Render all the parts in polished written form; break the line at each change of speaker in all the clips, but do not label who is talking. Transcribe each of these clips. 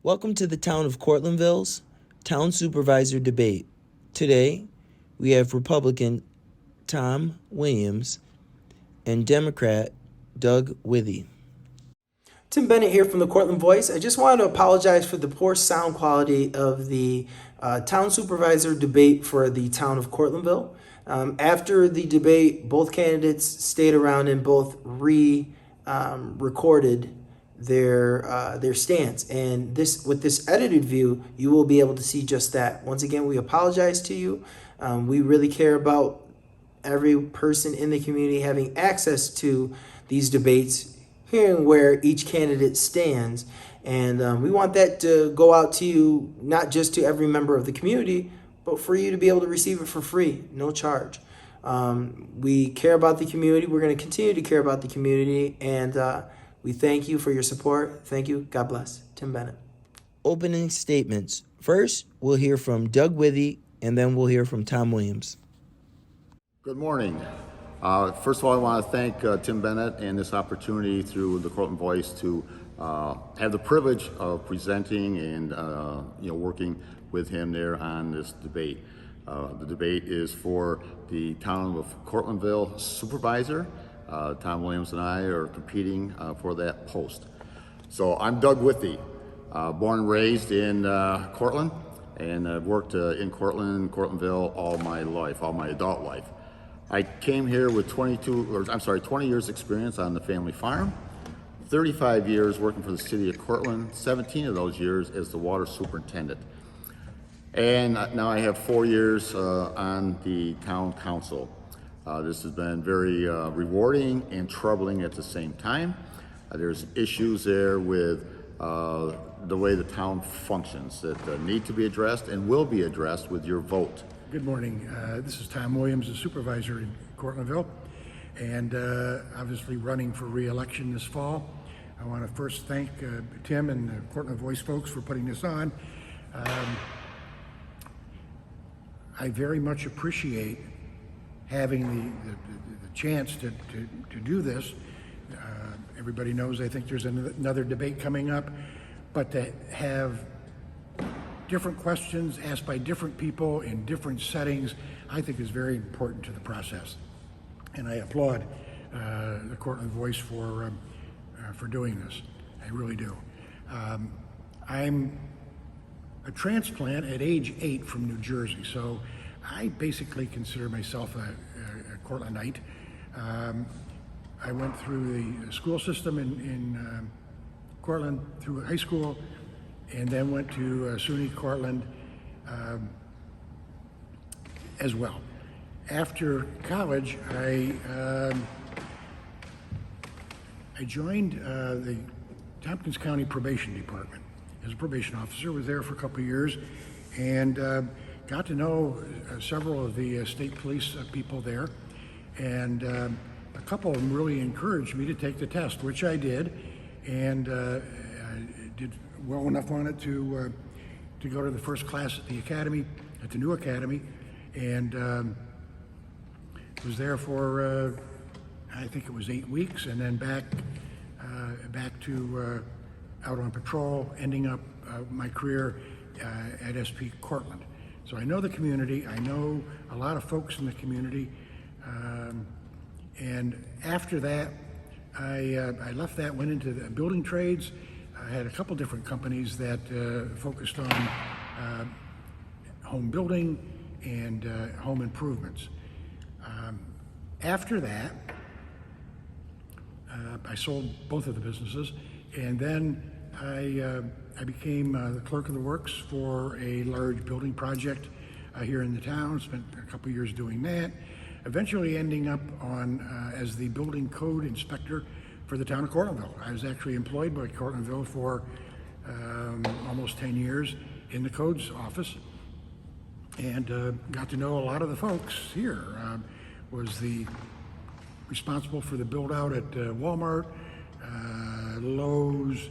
Welcome to the town of Cortlandville's Town Supervisor debate. Today, we have Republican Tom Williams and Democrat Doug Withey.
Tim Bennett here from the Cortland Voice. I just wanted to apologize for the poor sound quality of the town supervisor debate for the town of Cortlandville. After the debate, both candidates stayed around and both recorded their stance. And with this edited view, you will be able to see just that. Once again, we apologize to you. We really care about every person in the community having access to these debates, hearing where each candidate stands. And we want that to go out to you, not just to every member of the community, but for you to be able to receive it for free, no charge. We care about the community. We're going to continue to care about the community. And we thank you for your support. Thank you. God bless. Tim Bennett.
Opening statements. First, we'll hear from Doug Withey, and then we'll hear from Tom Williams.
Good morning. First of all, I want to thank Tim Bennett and this opportunity through the Cortland Voice to have the privilege of presenting and working with him there on this debate. The debate is for the town of Cortlandville Supervisor. Tom Williams and I are competing for that post. So I'm Doug Withey, born and raised in Cortland, and I've worked in Cortlandville all my life, all my adult life. I came here with 20 years experience on the family farm, 35 years working for the city of Cortland, 17 of those years as the water superintendent. And now I have 4 years on the town council. This has been very rewarding and troubling at the same time. There's issues there with the way the town functions that need to be addressed and will be addressed with your vote.
Good morning. This is Tom Williams, the supervisor in Cortlandville, and obviously running for re-election this fall. I want to first thank Tim and the Cortland Voice folks for putting this on. I very much appreciate having the chance to do this. Everybody knows I think there's another debate coming up, but to have different questions asked by different people in different settings, I think is very important to the process. And I applaud the Cortland Voice for doing this. I really do. I'm a transplant at age 8 from New Jersey, so I basically consider myself a Cortlandite. I went through the school system in Cortland through high school, and then went to SUNY Cortland as well. After college, I joined the Tompkins County Probation Department as a probation officer. Was there for a couple of years, and got to know several of the state police people there, and a couple of them really encouraged me to take the test, which I did, and I did well enough on it to go to the first class at the academy, at the new academy, and was there for I think it was 8 weeks, and then back to out on patrol, ending up my career at SP Cortland. So I know the community. I know a lot of folks in the community, and after that, I left that, went into the building trades. I had a couple different companies that focused on home building and home improvements. After that, I sold both of the businesses, and then I became the clerk of the works for a large building project here in the town. Spent a couple years doing that. Eventually ending up on as the building code inspector for the town of Cortlandville. I was actually employed by Cortlandville for almost 10 years in the codes office, and got to know a lot of the folks here. Was responsible for the build out at Walmart, Lowe's,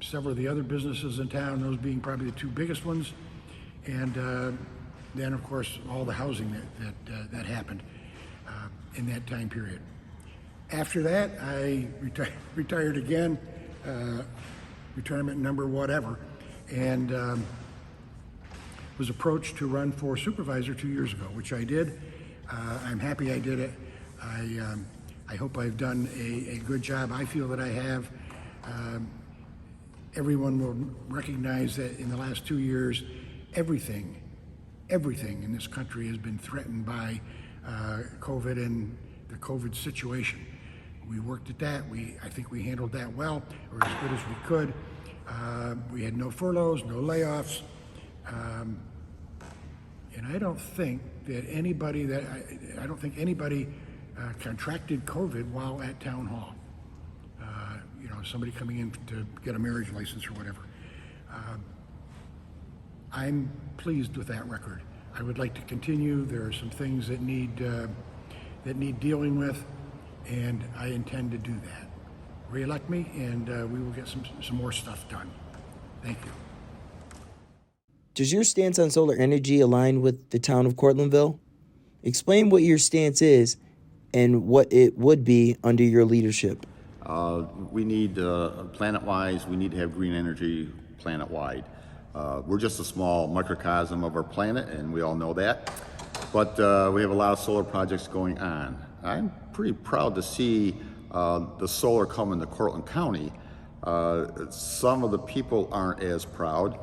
several of the other businesses in town, those being probably the two biggest ones, and then of course all the housing that happened in that time period. After that, I retired again, retirement number, whatever, and was approached to run for supervisor 2 years ago, which I did. I'm happy I did it. I hope I've done a good job. I feel that I have. Everyone will recognize that in the last 2 years, everything in this country has been threatened by COVID and the COVID situation. We worked at that. I think we handled that well, or as good as we could. We had no furloughs, no layoffs. And I don't think that anybody contracted COVID while at town hall. Somebody coming in to get a marriage license or whatever. I'm pleased with that record. I would like to continue. There are some things that need dealing with, and I intend to do that. Re-elect me, and we will get some more stuff done. Thank you.
Does your stance on solar energy align with the town of Cortlandville? Explain what your stance is and what it would be under your leadership.
We need, planet-wise, we need to have green energy planet-wide. We're just a small microcosm of our planet, and we all know that. But we have a lot of solar projects going on. I'm pretty proud to see the solar come into Cortland County. Some of the people aren't as proud.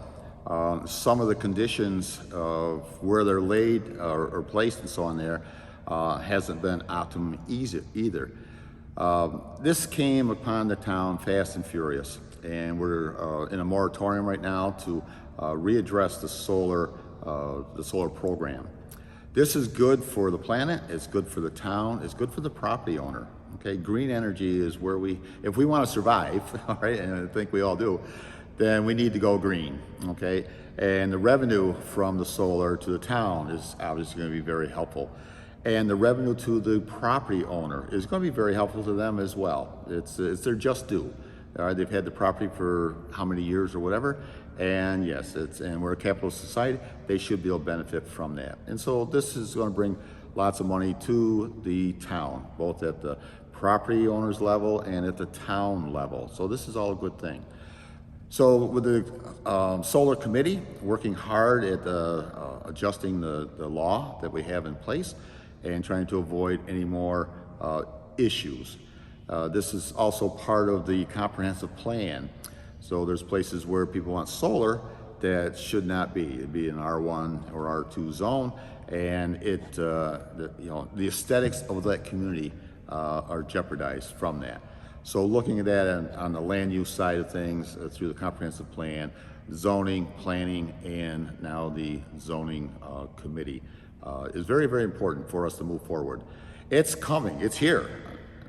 Some of the conditions of where they're laid or placed and so on there hasn't been optimum either. This came upon the town fast and furious, and we're in a moratorium right now to readdress the solar program. This is good for the planet, it's good for the town, it's good for the property owner. Okay, green energy is where if we want to survive, all right, and I think we all do, then we need to go green, okay? And the revenue from the solar to the town is obviously going to be very helpful. And the revenue to the property owner is going to be very helpful to them as well. It's their just due. All right, they've had the property for how many years or whatever, and yes, and we're a capitalist society, they should be able to benefit from that. And so this is going to bring lots of money to the town, both at the property owner's level and at the town level. So this is all a good thing. So with the solar committee working hard at adjusting the law that we have in place and trying to avoid any more issues. This is also part of the comprehensive plan. So there's places where people want solar that should not be. It'd be an R1 or R2 zone, and the aesthetics of that community are jeopardized from that. So looking at that on the land use side of things through the comprehensive plan, zoning, planning, and now the zoning committee is very, very important for us to move forward. It's coming, it's here,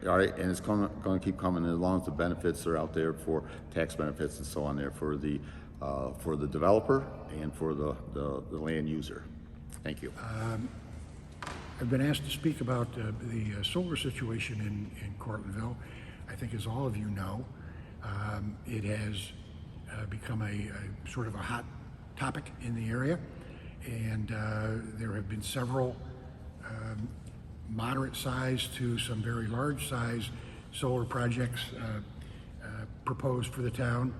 all right, and it's going to keep coming as long as the benefits are out there for tax benefits and so on there for the developer and for the land user. Thank you.
I've been asked to speak about the solar situation in Cortlandville. I think, as all of you know, it has become a sort of a hot topic in the area, and there have been several moderate size to some very large size solar projects proposed for the town.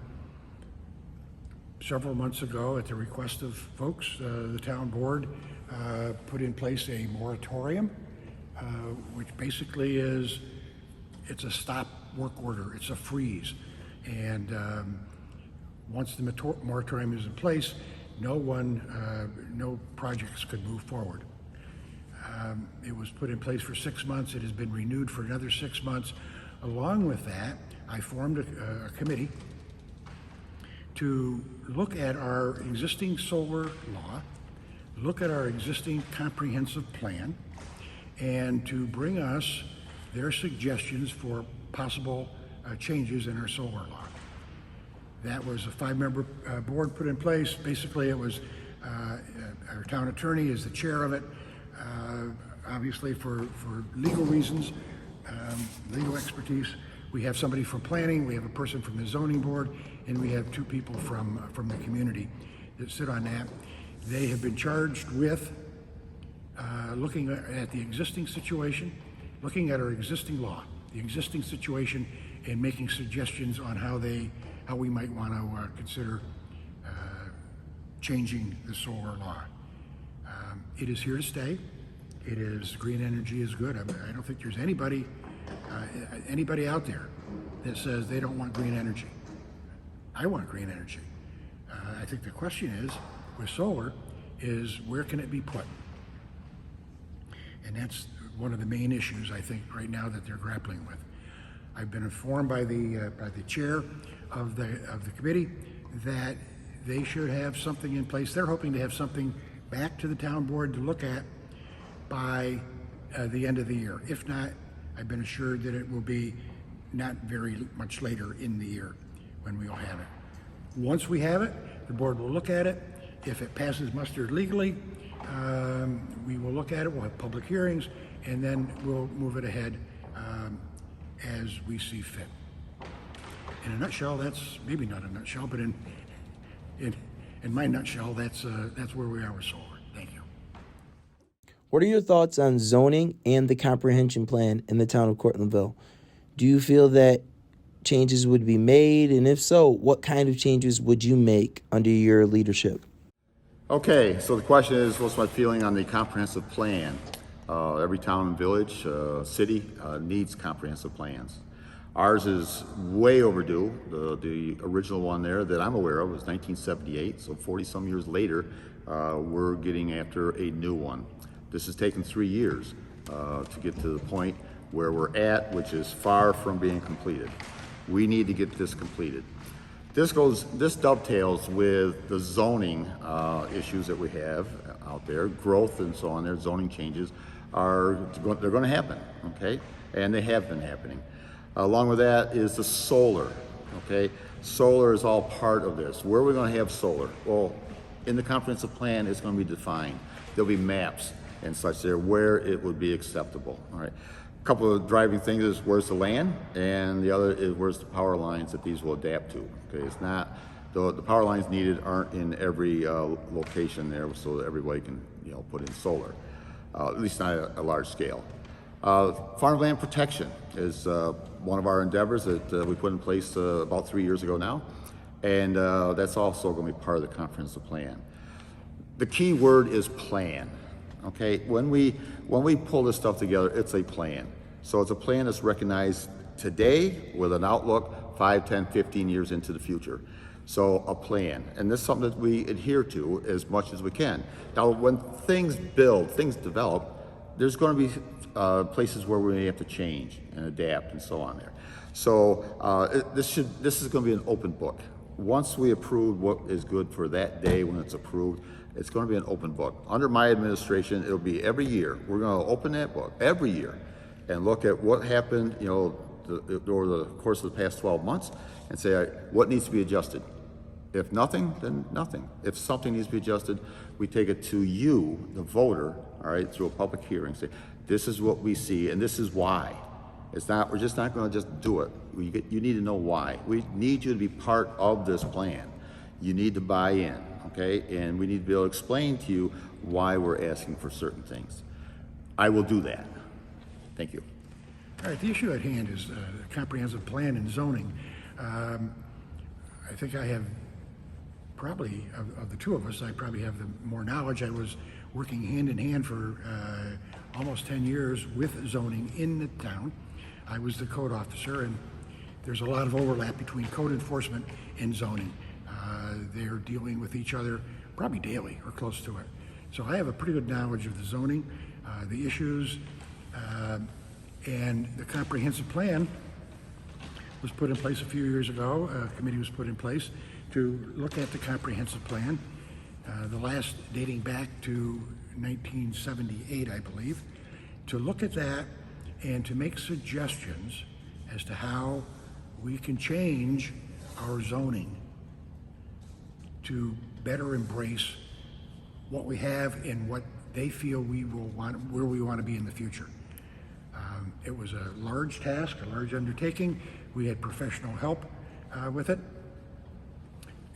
Several months ago, at the request of folks, the town board put in place a moratorium, which basically is, it's a stop work order, it's a freeze. And once the moratorium is in place, no projects could move forward. It was put in place for 6 months. It has been renewed for another 6 months. Along with that, I formed a committee to look at our existing solar law, look at our existing comprehensive plan, and to bring us their suggestions for possible changes in our solar law. That was a 5-member board put in place. Basically, it was our town attorney is the chair of it, obviously for legal reasons, legal expertise. We have somebody from planning, we have a person from the zoning board, and we have 2 people from the community that sit on that. They have been charged with looking at the existing situation, looking at our existing law, the existing situation, and making suggestions on how they how we might want to consider changing the solar law. It is here to stay. It is, green energy is good. I don't think there's anybody out there that says they don't want green energy. I want green energy. I think the question is, with solar, is where can it be put? And that's one of the main issues, I think, right now that they're grappling with. I've been informed by the chair of the committee that they should have something in place. They're hoping to have something back to the town board to look at by the end of the year. If not, I've been assured that it will be not very much later in the year when we'll have it. Once we have it, the board will look at it. If it passes muster legally, we will look at it, we'll have public hearings, and then we'll move it ahead as we see fit. In a nutshell, that's, maybe not a nutshell, but in my nutshell, that's where we are with solar. Thank you.
What are your thoughts on zoning and the comprehension plan in the town of Cortlandville? Do you feel that changes would be made? And if so, what kind of changes would you make under your leadership?
Okay, so the question is, what's my feeling on the comprehensive plan? Every town and village, city needs comprehensive plans. Ours is way overdue. The original one there that I'm aware of was 1978, so 40-some years later, we're getting after a new one. This has taken 3 years to get to the point where we're at, which is far from being completed. We need to get this completed. This dovetails with the zoning issues that we have out there, growth and so on. Their zoning changes they're going to happen, okay? And they have been happening. Along with that is the solar, okay? Solar is all part of this. Where are we going to have solar? Well, in the comprehensive plan, it's going to be defined. There'll be maps and such there where it would be acceptable, all right? A couple of driving things is where's the land, and the other is where's the power lines that these will adapt to. Okay, it's not the power lines needed aren't in every location there, so that everybody can put in solar, at least not at a large scale. Farmland protection is one of our endeavors that we put in place about 3 years ago now, and that's also going to be part of the comprehensive plan. The key word is plan. Okay, when we pull this stuff together, it's a plan. So it's a plan that's recognized today with an outlook 5, 10, 15 years into the future. So a plan, and this is something that we adhere to as much as we can. Now, when things develop, there's going to be places where we may have to change and adapt and so on there. So this is going to be an open book. Once we approve what is good for that day when it's approved, it's going to be an open book. Under my administration, it'll be every year. We're going to open that book every year and look at what happened, over the course of the past 12 months and say, what needs to be adjusted? If nothing, then nothing. If something needs to be adjusted, we take it to you, the voter, all right, through a public hearing. Say, this is what we see and this is why. We're just not going to just do it. You need to know why. We need you to be part of this plan. You need to buy in. Okay, and we need to be able to explain to you why we're asking for certain things. I will do that. Thank you.
All right, the issue at hand is the comprehensive plan and zoning. I think I have probably, of the two of us, I probably have the more knowledge. I was working hand in hand for almost 10 years with zoning in the town. I was the code officer, and there's a lot of overlap between code enforcement and zoning. They're dealing with each other probably daily or close to it. So I have a pretty good knowledge of the zoning, the issues, and the comprehensive plan was put in place a few years ago. A committee was put in place to look at the comprehensive plan, the last dating back to 1978, I believe, to look at that and to make suggestions as to how we can change our zoning to better embrace what we have and what they feel we will want, where we want to be in the future. It was a large task, a large undertaking. We had professional help with it.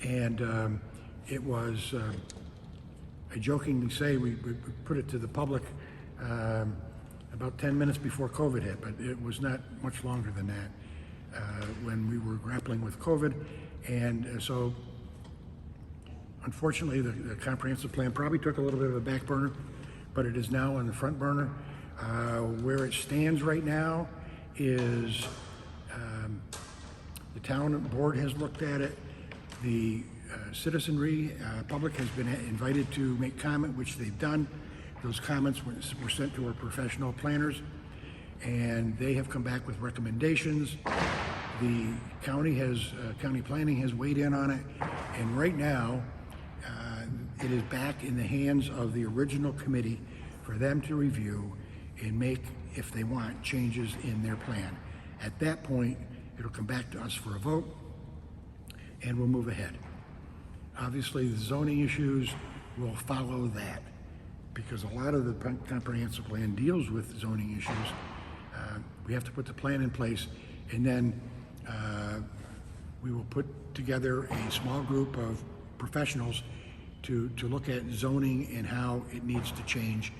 And it was, I jokingly say, we put it to the public about 10 minutes before COVID hit, but it was not much longer than that when we were grappling with COVID And so, unfortunately, the comprehensive plan probably took a little bit of a back burner, but it is now on the front burner. Where it stands right now is the town board has looked at it. The citizenry, public has been invited to make comment, which they've done. Those comments were sent to our professional planners, and they have come back with recommendations. The county planning has weighed in on it, and right now, it is back in the hands of the original committee for them to review and make, if they want, changes in their plan. At that point, it'll come back to us for a vote, and we'll move ahead. Obviously, the zoning issues will follow that, because a lot of the comprehensive plan deals with zoning issues. We have to put the plan in place, and then we will put together a small group of professionals to look at zoning and how it needs to change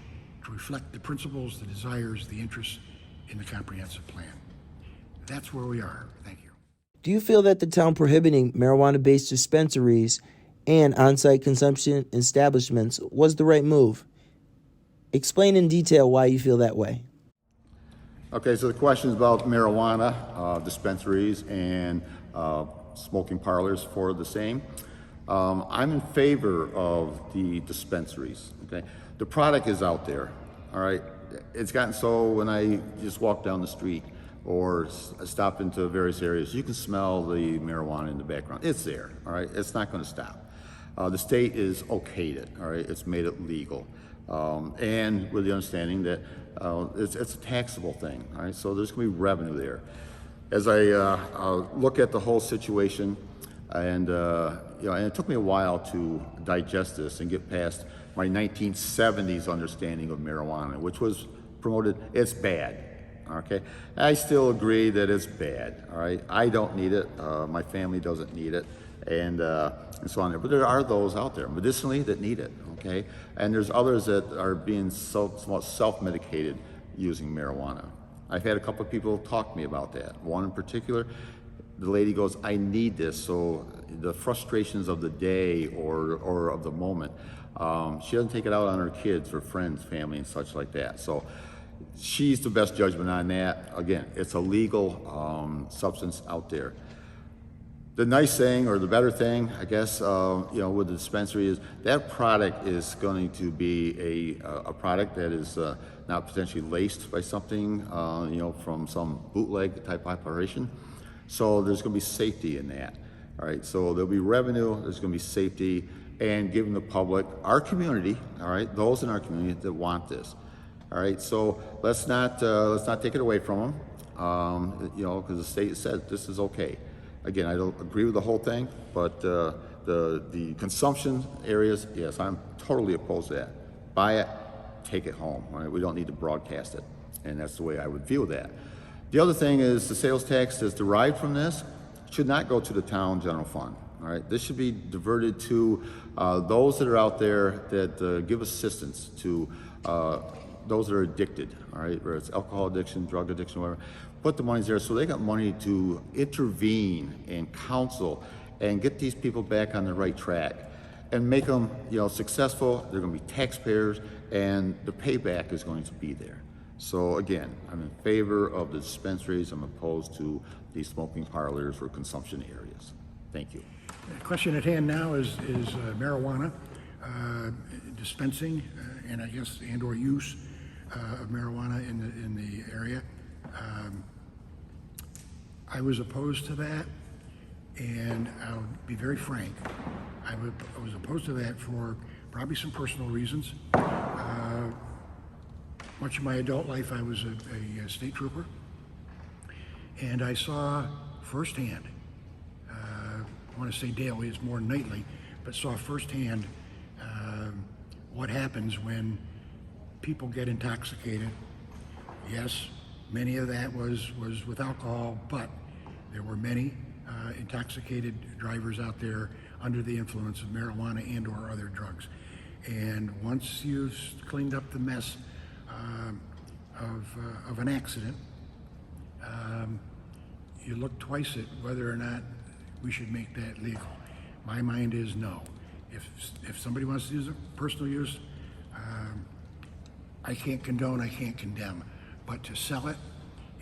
to reflect the principles, the desires, the interests in the comprehensive plan. That's where we are. Thank you.
Do you feel that the town prohibiting marijuana-based dispensaries and on-site consumption establishments was the right move? Explain in detail why you feel that way.
Okay, so the question is about marijuana dispensaries and smoking parlors for the same. I'm in favor of the dispensaries, okay? The product is out there, all right? It's gotten so when I just walk down the street or stop into various areas, you can smell the marijuana in the background. It's there, all right? It's not gonna stop. The state is okayed it, all right? It's made it legal. And with the understanding that it's a taxable thing, all right? So there's gonna be revenue there. As I look at the whole situation, and and it took me a while to digest this and get past my 1970s understanding of marijuana, which was promoted, it's bad, okay? I still agree that it's bad, all right? I don't need it, my family doesn't need it, and so on there. But there are those out there medicinally that need it, okay? And there's others that are being somewhat self-medicated using marijuana. I've had a couple of people talk to me about that. One in particular, the lady goes, I need this, so the frustrations of the day or of the moment, she doesn't take it out on her kids or friends, family, and such like that. So she's the best judgment on that. Again, it's a legal substance out there. The nice thing, or the better thing, I guess, with the dispensary is that product is going to be a product that is not potentially laced by something, from some bootleg type operation. So there's going to be safety in that. All right, so there'll be revenue, there's going to be safety, and giving the public, our community, all right, those in our community that want this. All right, so let's not take it away from them, because the state said this is okay. Again, I don't agree with the whole thing, but the consumption areas, yes, I'm totally opposed to that. Buy it, take it home. All right, we don't need to broadcast it, and that's the way I would view that. The other thing is the sales tax that's derived from this should not go to the town general fund. All right, this should be diverted to those that are out there that give assistance to those that are addicted. All right, whether it's alcohol addiction, drug addiction, whatever. Put the money there so they got money to intervene and counsel and get these people back on the right track and make them, successful. They're going to be taxpayers, and the payback is going to be there. So again, I'm in favor of the dispensaries. I'm opposed to the smoking parlors or consumption areas. Thank you.
The question at hand now is marijuana dispensing and I guess and/or use of marijuana in the area. I was opposed to that, and I'll be very frank. I was opposed to that for probably some personal reasons. Much of my adult life, I was a state trooper, and I saw firsthand, I want to say daily, it's more nightly, but saw firsthand what happens when people get intoxicated. Yes, many of that was with alcohol, but there were many intoxicated drivers out there under the influence of marijuana and or other drugs. And once you've cleaned up the mess of an accident, you look twice at whether or not we should make that legal. My mind is no. If somebody wants to use it for personal use, I can't condone, I can't condemn, but to sell it,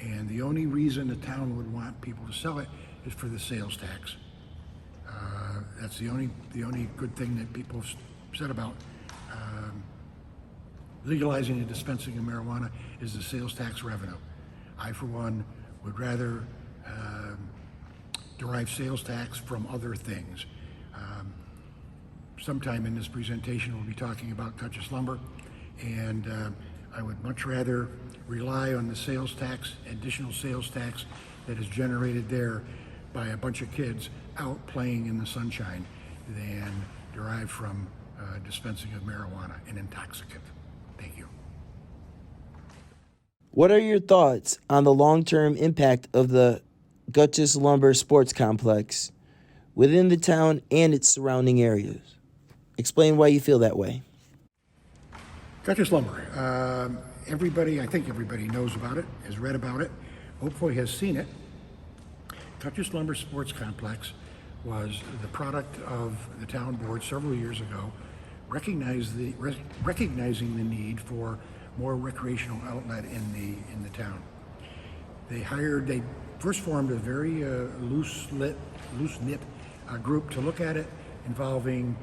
and the only reason the town would want people to sell it is for the sales tax. That's the only good thing that people have said about legalizing and dispensing of marijuana is the sales tax revenue. I, for one, would rather derive sales tax from other things. Sometime in this presentation, we'll be talking about Gutchess Lumber, and I would much rather rely on the sales tax, additional sales tax that is generated there by a bunch of kids out playing in the sunshine than derived from dispensing of marijuana, an intoxicant. Thank you.
What are your thoughts on the long-term impact of the Gutchess Lumber Sports Complex within the town and its surrounding areas? Explain why you feel that way.
Gutchess Lumber. I think everybody knows about it, has read about it, hopefully has seen it. Gutchess Lumber Sports Complex was the product of the town board several years ago, recognizing the need for more recreational outlet in the town. They first formed a very loose-knit group to look at it, involving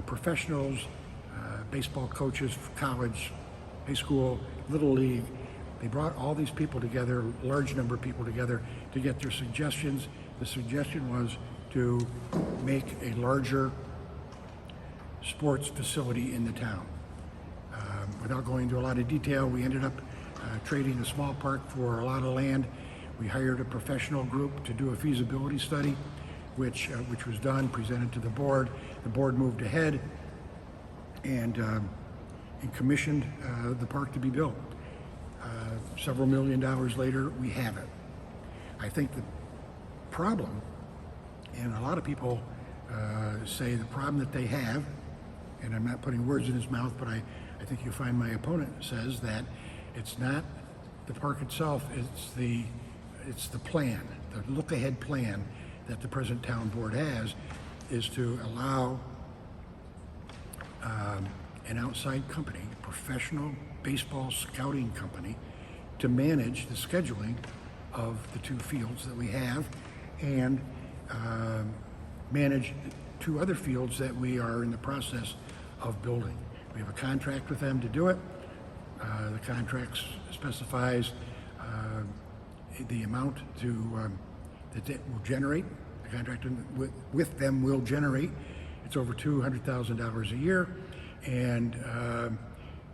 professionals, baseball coaches, college, high school, little league. They brought all these people together, a large number of people together, to get their suggestions. The suggestion was to make a larger sports facility in the town. Without going into a lot of detail, we ended up trading a small park for a lot of land. We hired a professional group to do a feasibility study, which was done, presented to the board. The board moved ahead and commissioned the park to be built. Several $1 million later, we have it. I think the problem, and a lot of people say the problem that they have, and I'm not putting words in his mouth, but I think you'll find my opponent says that it's not the park itself, it's the plan, the look-ahead plan that the present town board has, is to allow an outside company, a professional baseball scouting company, to manage the scheduling of the two fields that we have and manage two other fields that we are in the process of building. We have a contract with them to do it. The contract specifies the amount that it will generate. The contract with them will generate. It's over $200,000 a year, and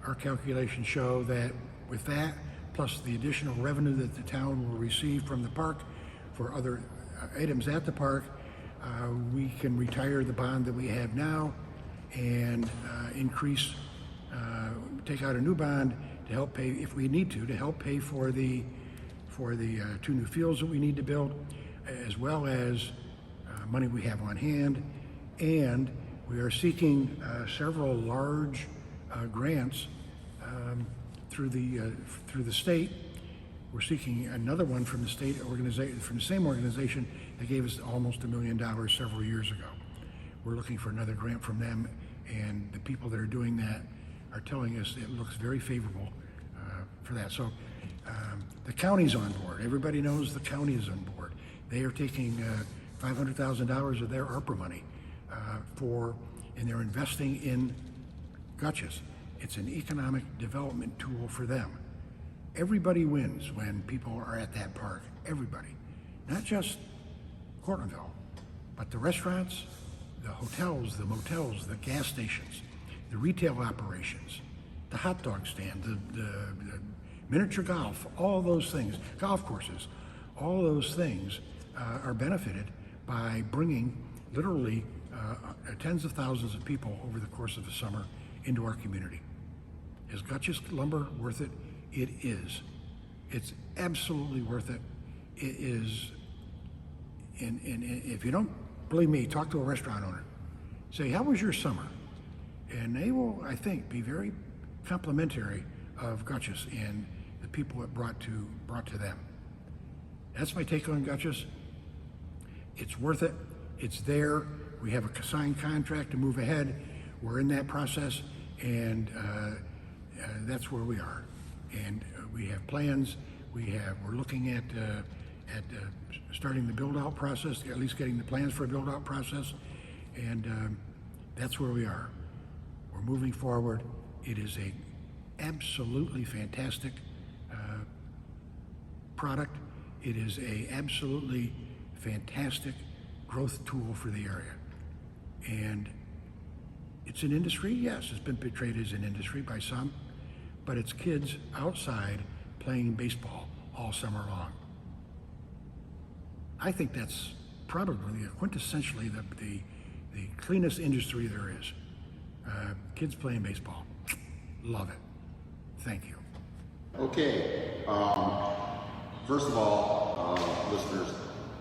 our calculations show that with that, plus the additional revenue that the town will receive from the park for other items at the park, we can retire the bond that we have now and take out a new bond to help pay, if we need to help pay for the two new fields that we need to build, as well as money we have on hand. And we are seeking several large grants through the state. We're seeking another one from the state organization, from the same organization that gave us almost $1 million several years ago. We're looking for another grant from them, and the people that are doing that are telling us it looks very favorable for that. So the county's on board. Everybody knows the county is on board. They are taking $500,000 of their ARPA money and they're investing in Gutchess. It's an economic development tool for them. Everybody wins when people are at that park. Everybody. Not just Cortlandville, but the restaurants, the hotels, the motels, the gas stations, the retail operations, the hot dog stand, the miniature golf, all those things, golf courses, all those things are benefited by bringing literally tens of thousands of people over the course of the summer into our community. Is Gutchess Lumber worth it? It is. It's absolutely worth it. It is, and if you don't believe me, talk to a restaurant owner. Say, how was your summer? And they will, I think, be very complimentary of Gutchess and the people it brought to them. That's my take on Gutchess. It's worth it. It's there. We have a signed contract to move ahead. We're in that process, and that's where we are. And we have plans. We're looking at starting the build-out process, at least getting the plans for a build-out process, and that's where we are. We're moving forward. It is a absolutely fantastic product. It is a absolutely fantastic growth tool for the area. And it's an industry, yes, it's been portrayed as an industry by some, but it's kids outside playing baseball all summer long. I think that's probably quintessentially the cleanest industry there is. Kids playing baseball. Love it. Thank you.
Okay, first of all, listeners,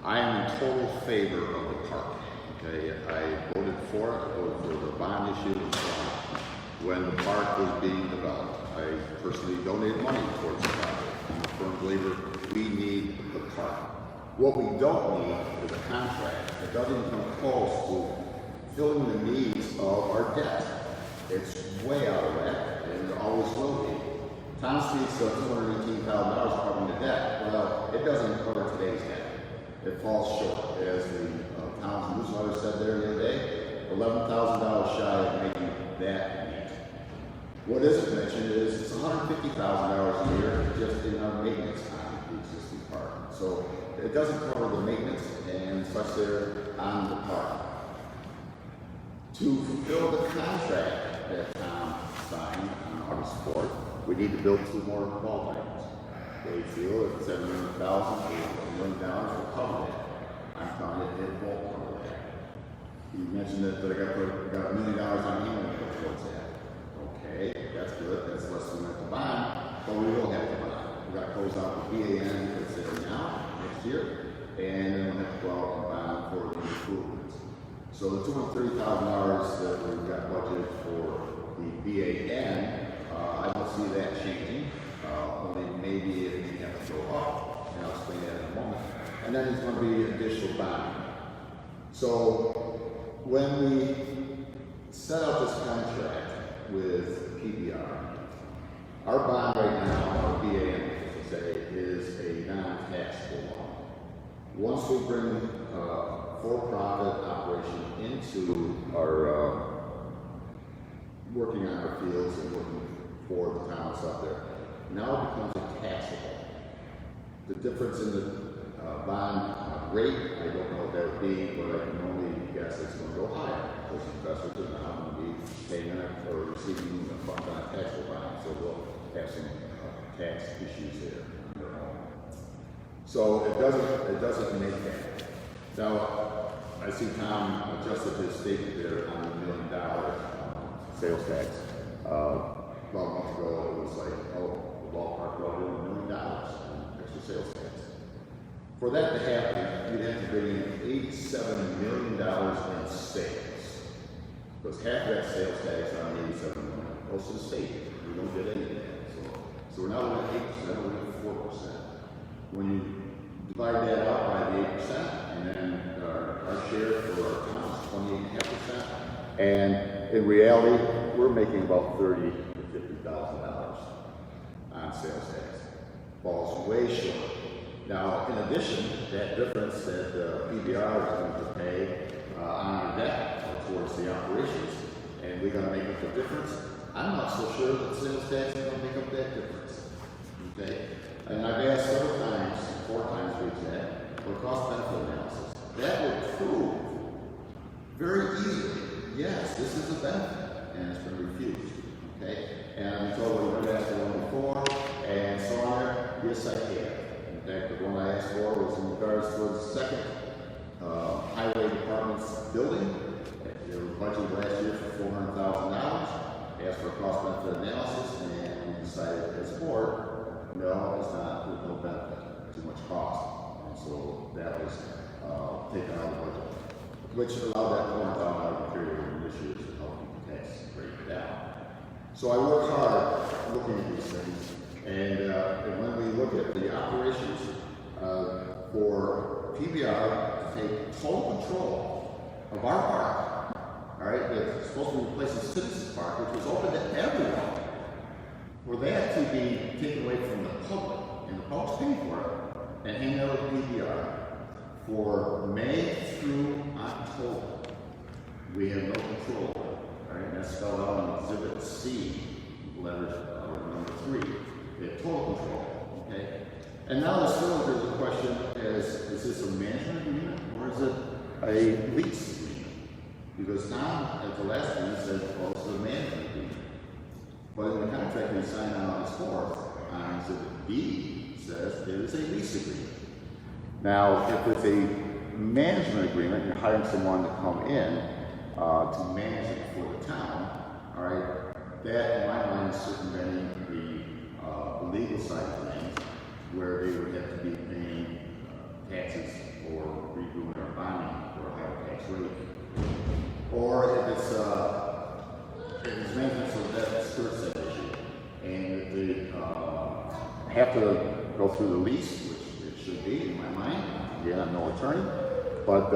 I am in total favor of the park. Okay, I voted for it, I voted for the bond issue and so on. When the park was being developed, I personally donated money towards the project. I'm a firm believer we need the park. What we don't need is a contract that doesn't even come close to filling the needs of our debt. It's way out of whack, and it always will be. Town Street's $218,000 covering the debt. Well, it doesn't cover today's debt. It falls short. As the town's newsletter said there the other day, $11,000 shy of making that meet. What isn't mentioned is it's $150,000 a year just in our maintenance on the existing park. So it doesn't cover the maintenance and such there on the park. To fulfill the contract that Tom signed on August 4th, we need to build 2 more ball diamonds. They feel that $700,000 or $1 million will cover that. I'm telling you, it won't cover that. You mentioned that I got $1 million on hand to go towards that. Okay, that's good. That's less than the bond, but we will have to bond. We got to close out the BAN that's there now, next year, and then we'll have to go out and bond for the improvements. So the $230,000 that we've got budgeted for the BAN, I don't see that changing. Only maybe it may have to go up, and I'll explain that in a moment. And then there's going to be additional bonding. So when we set up this contract with PBR, our bond right now, our BAN, I should say, is a non-taxable loan. Once we bring for-profit operation into our working on our fields and working for the towns out there, now it becomes taxable. The difference in the bond rate, I don't know what that would be, but I can only guess it's going to go higher because investors are now going to be paying or receiving a fund on a taxable bond, so they'll have some tax issues there on their own. So it doesn't make that. Now, I see Tom adjusted his statement there on the $1 million sales tax. About a month ago, it was like, the ballpark brought in $1 million in extra sales tax. For that to happen, you'd have to bring in $87 million in sales. Because half of that sales tax on $87 million goes to the state. We don't get any of that. So we're not looking at 8%, we're looking at 4%. When you divide that out by the 8%, and then our share for our town is 28.5%, and in reality, we're making about $30,000 to $50,000 on sales tax. Falls way short. Now, in addition, that difference that PBR is going to pay on our debt towards the operations, and we're going to make up the difference, I'm not so sure that sales tax is going to make up that difference. Okay? And I've asked several times, 4 times to be exact, for cost-benefit analysis. That would prove very easily, yes, this is a benefit, and it's been refused. Okay? And I'm told we're going to ask the one before, and so on there, yes, I can. In fact, the one I asked for was in regards to the second highway department's building. They were budgeted last year for $400,000. Asked for a cost-benefit analysis, and we decided as a board, no, it's not. There's no benefit. Too much cost. And so that was taken out of the budget, which allowed that $400,000 period in this year to help keep the tax rate down. So I work hard looking at these things, and when we look at the operations for PBR to take total control of our park, all right, that's supposed to be replacing Citizens Park, which was open to everyone, for that to be taken away from the public, and the public's paying for it, and handed over to PBR for May through October. We have no control, all right, and that's spelled out in Exhibit C, letters number 3. We have total control, okay? And now there's a question is this a management agreement or is it a lease agreement? Because Tom, at the last meeting, said, well, it's a management agreement. But in the contract we signed on August 4th, on Exhibit B, says it is a lease agreement. Now, if it's a management agreement, you're hiring someone to come in to manage it for the town, all right, that in my mind is circumventing the legal side of things, where they would have to be paying taxes or redoing our bonding for a higher tax rate. Or if it's management, so that skirts that issue. And if they have to go through the lease, which it should be in my mind, again, I'm no attorney, but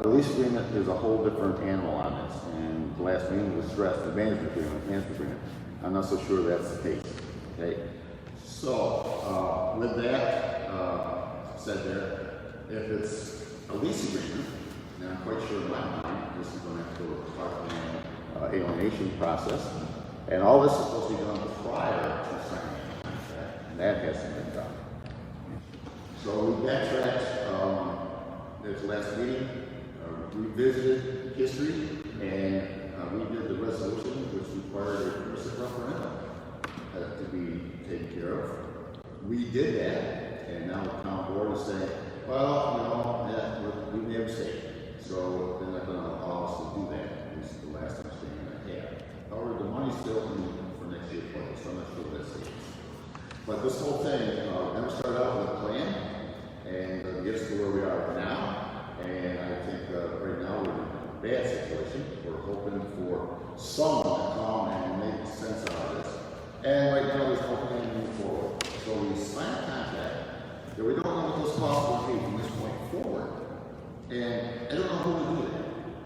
the lease agreement is a whole different animal on this. And the last meeting was stressed, the management agreement. I'm not so sure that's the case, okay? So, with that said there, if it's a lease agreement, then I'm quite sure in my mind this is going to have to go to the Cortlandville alienation process, and all this is supposed to be done prior to signing the contract, and that hasn't been done. So we backtracked at the last meeting, revisited history, and we did the resolution, which required a permissive referendum to be taken care of. We did that, and now the town board is saying, well, we made a mistake, so they're not going to allow us to do that. This is the last understanding I had. However, the money's still in for next year's budget, so I'm not sure that's the case. But this whole thing never started out with a plan, and gets to where we are now. And I think right now we're in a bad situation. We're hoping for someone to come and make sense out of this. And right now there's no plan to move forward. So we sign a contract that we don't know what those costs will be from this point forward. And I don't know who will do that.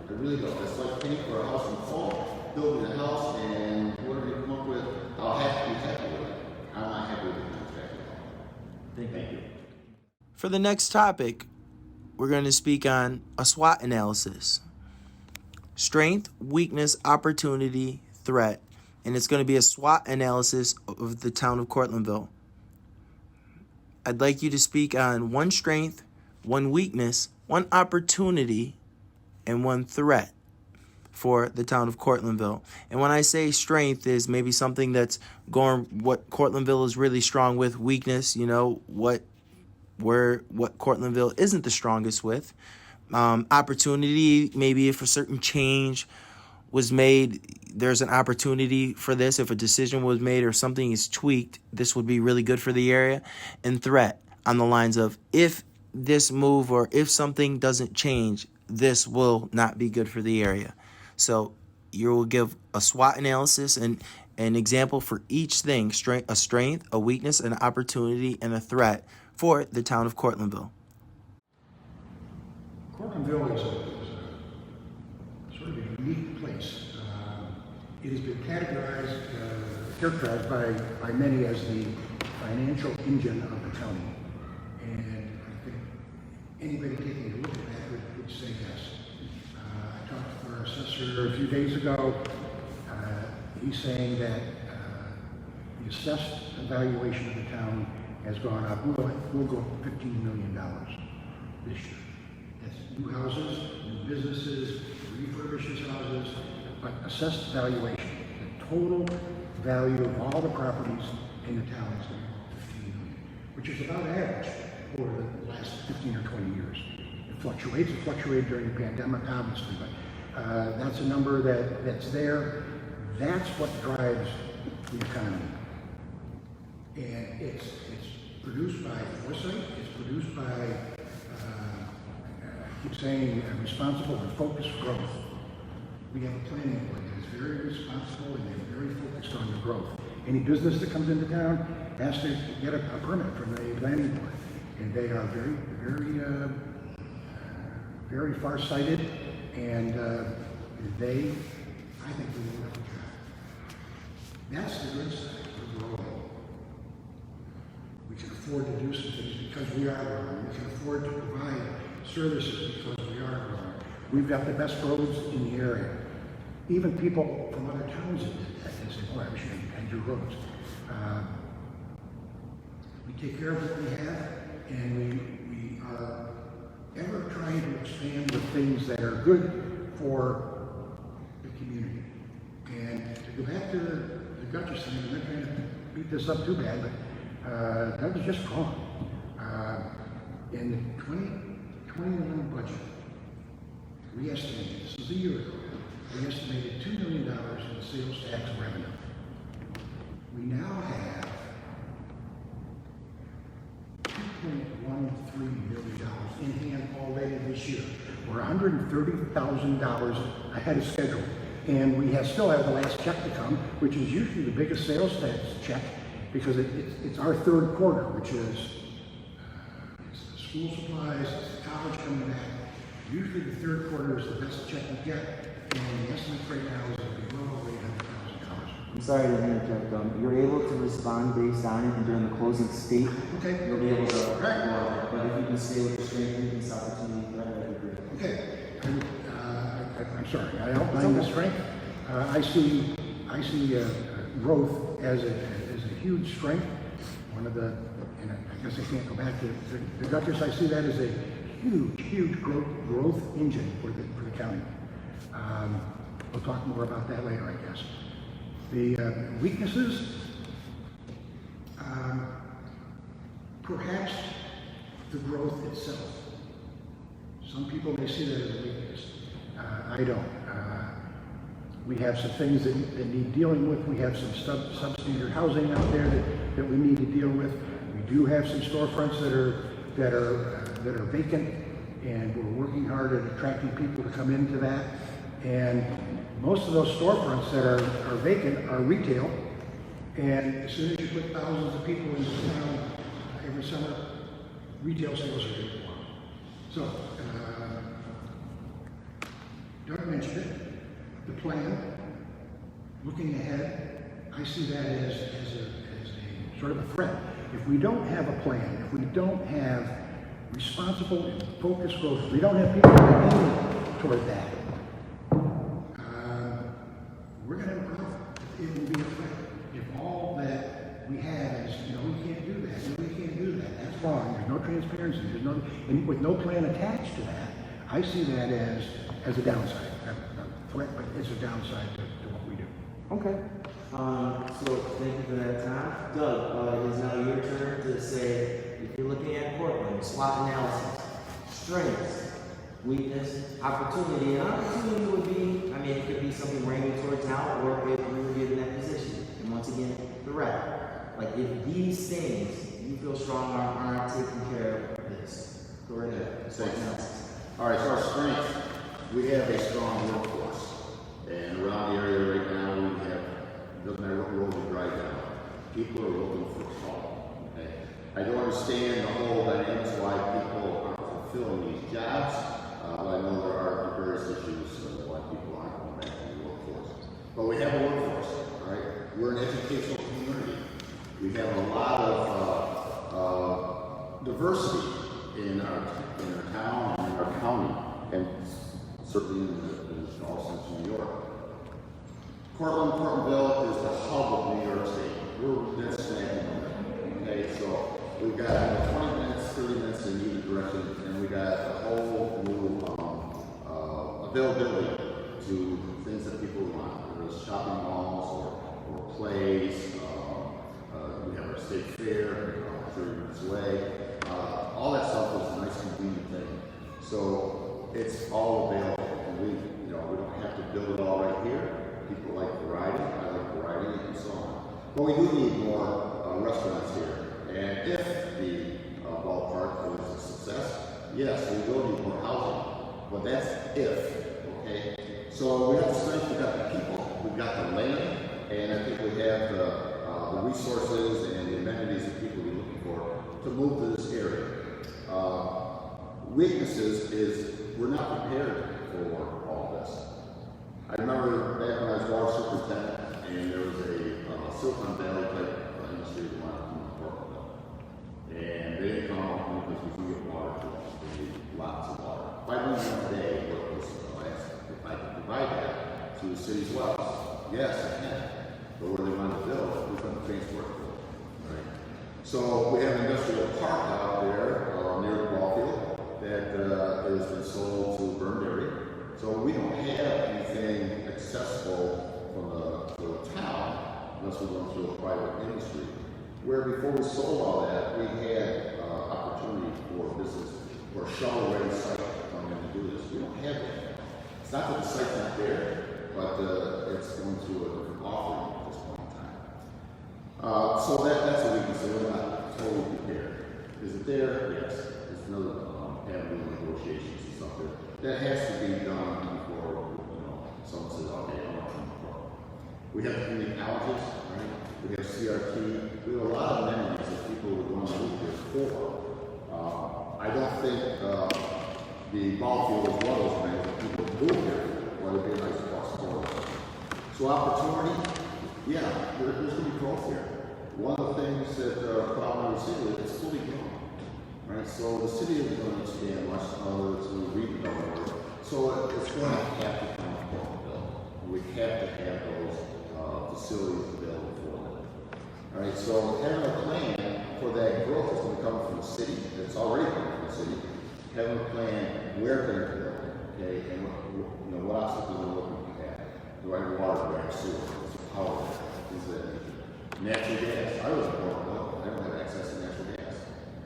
I really don't. It's like paying for a house in full, building a house, and whatever you come up with, I'll have to be happy with it. I'm not happy with the contract at all. Thank you.
For the next topic, we're going to speak on a SWOT analysis. Strength, weakness, opportunity, threat. And it's going to be a SWOT analysis of the town of Cortlandville. I'd like you to speak on one strength, one weakness, one opportunity, and one threat for the town of Cortlandville. And when I say strength is maybe something that's going, what Cortlandville is really strong with, weakness, what Cortlandville isn't the strongest with. Opportunity, maybe if a certain change was made, there's an opportunity for this. If a decision was made or something is tweaked, this would be really good for the area. And threat on the lines of, if this move or if something doesn't change, this will not be good for the area. So you will give a SWOT analysis and an example for each thing, a strength, a weakness, an opportunity, and a threat for the town of Cortlandville.
Cortlandville is a sort of a unique place. It has been characterized by many as the financial engine of the county. And I think anybody taking a look at that would say yes. I talked to our assessor a few days ago. He's saying that the assessed valuation of the town has gone up. We'll go up $15 million this year. That's new houses, new businesses, refurbished houses, but assessed valuation, the total value of all the properties in the town is going to $15 million, which is about average over the last 15 or 20 years. It fluctuates. It fluctuated during the pandemic, obviously, but that's a number that's there. That's what drives the economy. And it's produced by foresight. It's produced by, I keep saying, responsible and focused growth. We have a planning board that is very responsible and they're very focused on the growth. Any business that comes into town has to get a permit from the planning board. And they are very, very, very far-sighted And I think they do a good job. That's the good side. We're growing. We can afford to do some things because we are growing. We can afford to provide services because we are growing. We've got the best roads in the area. Even people from other towns they say, boy, I wish I had your roads. We take care of what we have, and we are ever trying to expand the things that are good for the community. And to go back to the Gutchess thing, I'm not trying to beat this up too bad, but that was just wrong. In the 2021 budget, we estimated, this was a year ago, we estimated $2 million in sales tax revenue. We now have $2.13 million in hand already this year. We're $130,000 ahead of schedule. And we still have the last check to come, which is usually the biggest sales tax check because it's our third quarter, which is it's the school supplies, it's the college coming back. Usually the third quarter is the best check we get, and the estimate right now is going to be well over $800,000.
I'm sorry to interject. You're able to respond based on it, and during the closing state,
Okay.
you'll be able to.
Right.
But if you can stay with the strength and this opportunity, that would be great.
Okay. I'm sorry. I outlined the strength. I see growth as a huge strength. One of the, and I guess I can't go back to the Gutchess. I see that as a huge growth engine for the county. We'll talk more about that later, I guess. The weaknesses, perhaps the growth itself. Some people may see that as a weakness. I don't. We have some things that need dealing with. We have some substandard housing out there that we need to deal with. We do have some storefronts that are vacant, and we're working hard at attracting people to come into that. And most of those storefronts that are vacant are retail. And as soon as you put thousands of people into town every summer, retail sales are going to go up. So, Doug mentioned it. The plan, looking ahead, I see that as a sort of a threat. If we don't have a plan, if we don't have responsible and focused growth, if we don't have people aiming toward that, we're going to have a problem. It will be a threat. If all that we have is, we can't do that, we can't do that, that's wrong. There's no transparency. And with no plan attached to that, I see that as a downside. Threat, but it's a downside to what we do.
Okay. So thank you for that, Tom. Doug, it is now your turn to say, if you're looking at Cortland, SWOT analysis, strengths, weakness, opportunity. And opportunity would be, it could be something we're aiming towards now, or if we were given that position. And once again, the rep. Like if these things you feel strong aren't taking care of this. Go right ahead. SWOT analysis.
All right, so our strength, we have a strong workforce. And around the area right now, we have, doesn't matter what road we drive down, people are looking for help. Okay? I don't understand the whole dynamics why people aren't fulfilling these jobs, but I know there are various issues why people aren't going back to the workforce. But we have a workforce, all right? We're an educational community. We have a lot of diversity in our town and in our county, and certainly in all central New York. Cortlandville is the hub of New York State. We're dead smack in the middle. Okay, so we've got 20 minutes, 30 minutes in either direction, and we got a whole new availability to things that people want, whether it's shopping malls or plays. We have our state fair, 30 minutes away. All that stuff is a nice, convenient thing. So it's all available, and we don't have to build it all right here. People like variety. I like variety, and so on. But we do need more restaurants here. And if the ballpark is a success, yes, we will need more housing. But that's if. Okay. So we have the strength. We've got the people. We've got the land, and I think we have the resources and the amenities that people will be looking for to move to this area. Weaknesses is we're not prepared for all this. I remember back when I was water superintendent, and there was a Silicon Valley type industry that wanted to come to Cortlandville. And they didn't come up because we couldn't get water to them. They need lots of water. $5 million a day, if I could provide that to the city's wells. Yes, I can. But where they wanted to build, we couldn't transport it. Right? So we have an industrial park out there near the ball field that has been sold to Burnberry. So we don't have anything accessible from the town unless we go through a private industry. Where before we sold all that, we had opportunity for business or a shovel-ready site to come in and do this. We don't have that. It's not that the site's not there, but it's going through a different offering at this point in time. So that's a weakness. We're not totally prepared. Is it there? Yes. It's another avenue of negotiations and stuff there. That has to be done before someone says, okay, I'm not coming for. We have community colleges, right? We have CRT. We have a lot of memories that people would want to move here for. I don't think the ball field is one of those things that people move here for, whether it be a nice cross-border. So opportunity, yeah, there's going to be growth here. One of the things that Cortlandville City is fully grown, right? So the city is going to expand much to redevelop. So it's going to have to come to Cortlandville. We have to have those facilities available for them. All right, so having a plan for that growth is going to come from the city. It's already coming from the city. Having a plan where they're going to build, okay, and what obstacles are looking at. Do I have water? Do I have sewer? Is there power? Is there natural gas? I was in Cortlandville. I don't have access to natural gas.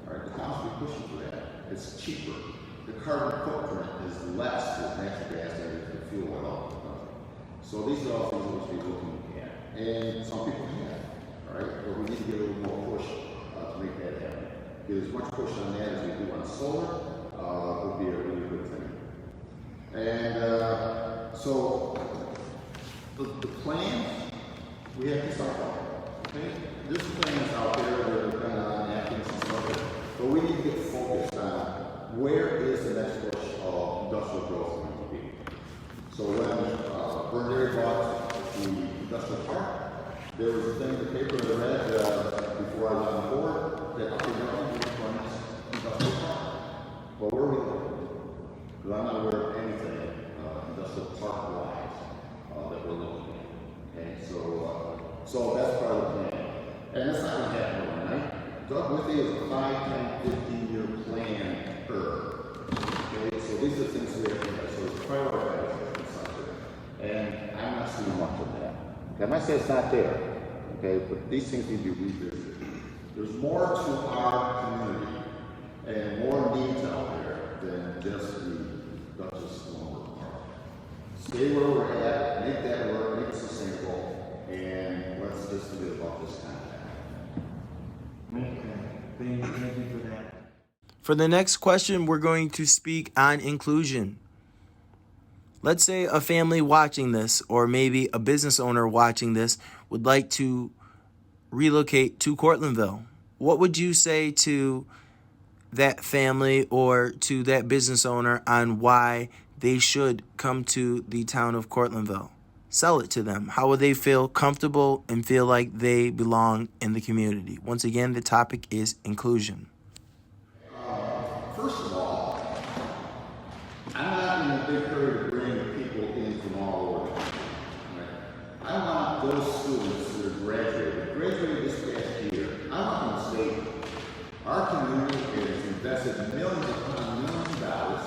All right, the town's be pushing for that. It's cheaper. The carbon footprint is less with natural gas than the fuel oil. So these are all things we should be looking at. And some people have, all right? But we need to get a little more push to make that happen. Get as much push on that as we do on solar would be a really good thing. And so the plan, we have to start on. Okay? This plan is out there, we're kind of on napkins and stuff, but we need to get focused on where is the next push of industrial growth going to be. So when Burnberry bought the industrial park, there was a thing in the paper that I read before I was on the board that up and down was industrial park. Well, where are we going? Because I'm not aware of anything industrial park-wise that we're looking at. Okay, so that's part of the plan. And that's not going to happen overnight. Doug Withy is a 5, 10, 15-year plan per. Okay, so these are things we have to do. So it's prioritized. And I'm not seeing much of that. Okay, I'm not saying it's not there, okay, but these things need to be revisited. There's more to our community and more needs out there than just the Gutchess Lumber Park. Stay where we're at, make that work, make it sustainable, and let's just forget about this kind of thing.
Okay, thank you for that.
For the next question, we're going to speak on inclusion. Let's say a family watching this, or maybe a business owner watching this, would like to relocate to Cortlandville. What would you say to that family or to that business owner on why they should come to the town of Cortlandville? Sell it to them. How will they feel comfortable and feel like they belong in the community? Once again, the topic is inclusion.
First of all, I'm not in a big hurry to bring people in from all over. Right? I want those students that are graduated this past year, I want them to stay. Our community has invested millions upon millions of dollars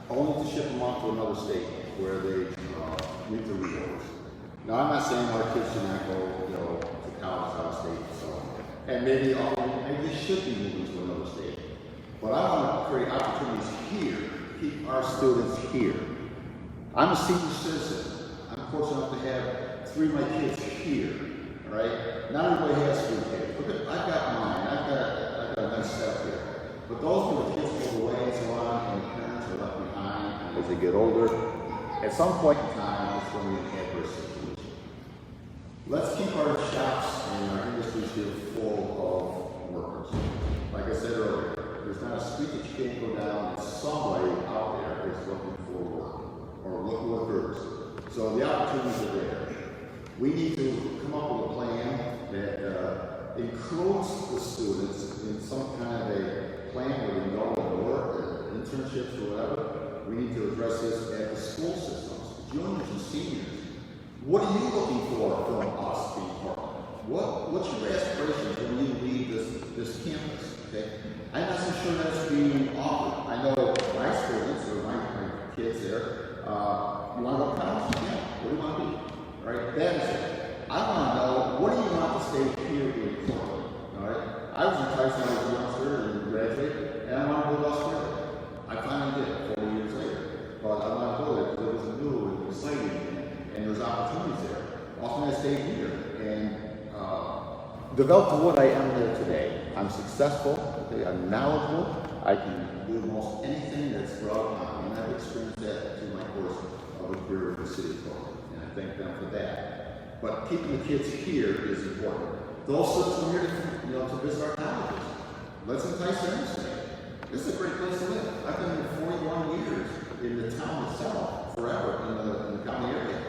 only to ship them off to another state where they meet the rewards. Now, I'm not saying our kids should not go, to college out of state and so on. And maybe they should be moving to another state. But I want to create opportunities here, keep our students here. I'm a senior citizen. I'm fortunate enough to have 3 of my kids here, all right? Not everybody has 3 kids. Look at, I've got mine. I've got a nice setup here. But those when the kids go away and so on, and the parents are left behind as they get older, at some point in time, it's going to be an adverse situation. Let's keep our shops and our industries here full of workers. Like I said earlier, there's not a street that you can't go down that somebody out there is looking for work or looking So the opportunities are there. We need to come up with a plan that includes the students in some kind of a plan where they go and work or internships or whatever. We need to address this at the school systems, juniors and seniors. What are you looking for from us being part of it? What's your aspirations when you leave this campus? Okay? I'm not so sure that's being offered. I know my students or my kids there, you want to go to college? Yeah. What do you want to be? Right? That is it. I want to know, what do you want to stay here in Portland? All right? I was enticed when I was a youngster and graduated, and I want to go to Australia. I finally did 40 years later. But I want to go there because it was new and exciting, and there's opportunities there. Often I stayed here and developed to what I am there today. I'm successful, okay? I'm knowledgeable, I can do almost anything that's brought on, and I've experienced that through my course of a career in the city of Cortland, and I thank them for that. But keeping the kids here is important. Those students come here to visit our colleges. Let's entice them to stay. This is a great place to live. I've been here 41 years in the town itself, forever in the county area.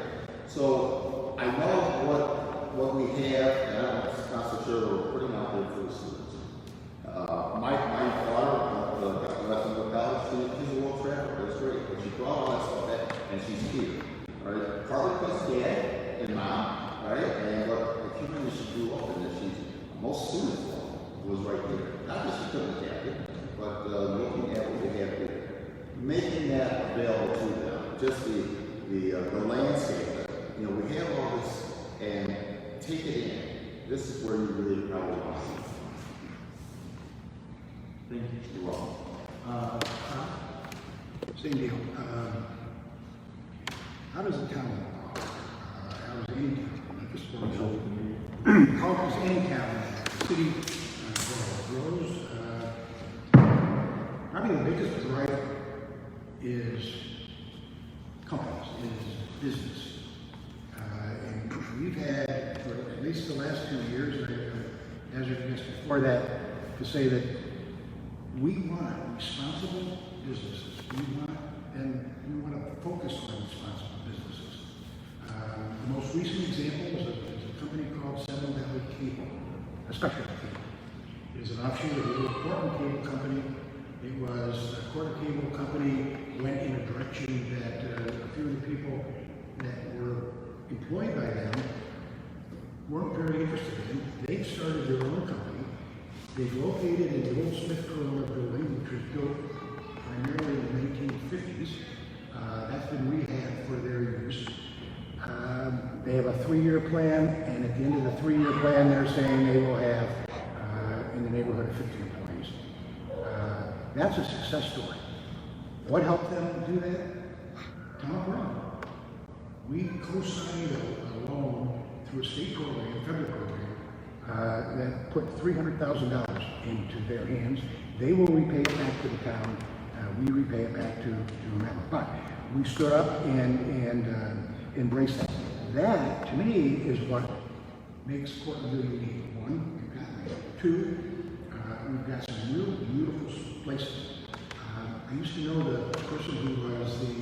So I know what we have, and I'm not so sure we're putting out there for the students. My daughter got left to go to college. She's a world traveler. That's great. But she brought all that stuff back, and she's here. All right, partly because dad and mom. All right, and what the community she grew up in, that most students was right here. Not that she couldn't adapt it, but looking at what they have here, making that available to them. Just the landscape. We have all this, and take it in. This is where you really probably want to see.
Thank you.
You're welcome.
Same deal. How does a town, how does any town, how does any town, city grows? Probably the biggest driver is companies, is business. And we've had, for at least the last 2 years, and I hazard guess before that, to say that we want responsible businesses. We want to focus on responsible businesses. The most recent example is a company called Seven Valley Cable, a specialty cable. It is an offshoot of the old Cortland Cable Company. It was a Cortland Cable Company went in a direction that a few of the people that were employed by them weren't very interested in. They started their own company. They've located in the old Smith Corona building, which was built primarily in the 1950s. That's been rehabbed for their use. They have a 3-year plan, and at the end of the 3-year plan, they're saying they will have in the neighborhood of 50 employees. That's a success story. What helped them do that? Town program. We co-signed a loan through a state program, a federal program, that put $300,000 into their hands. They will repay it back to the town. We repay it back to whomever. But we stood up and embraced that. That, to me, is what makes Cortlandville unique. One, we've got land. Two, we've got some real beautiful places. I used to know the person who was the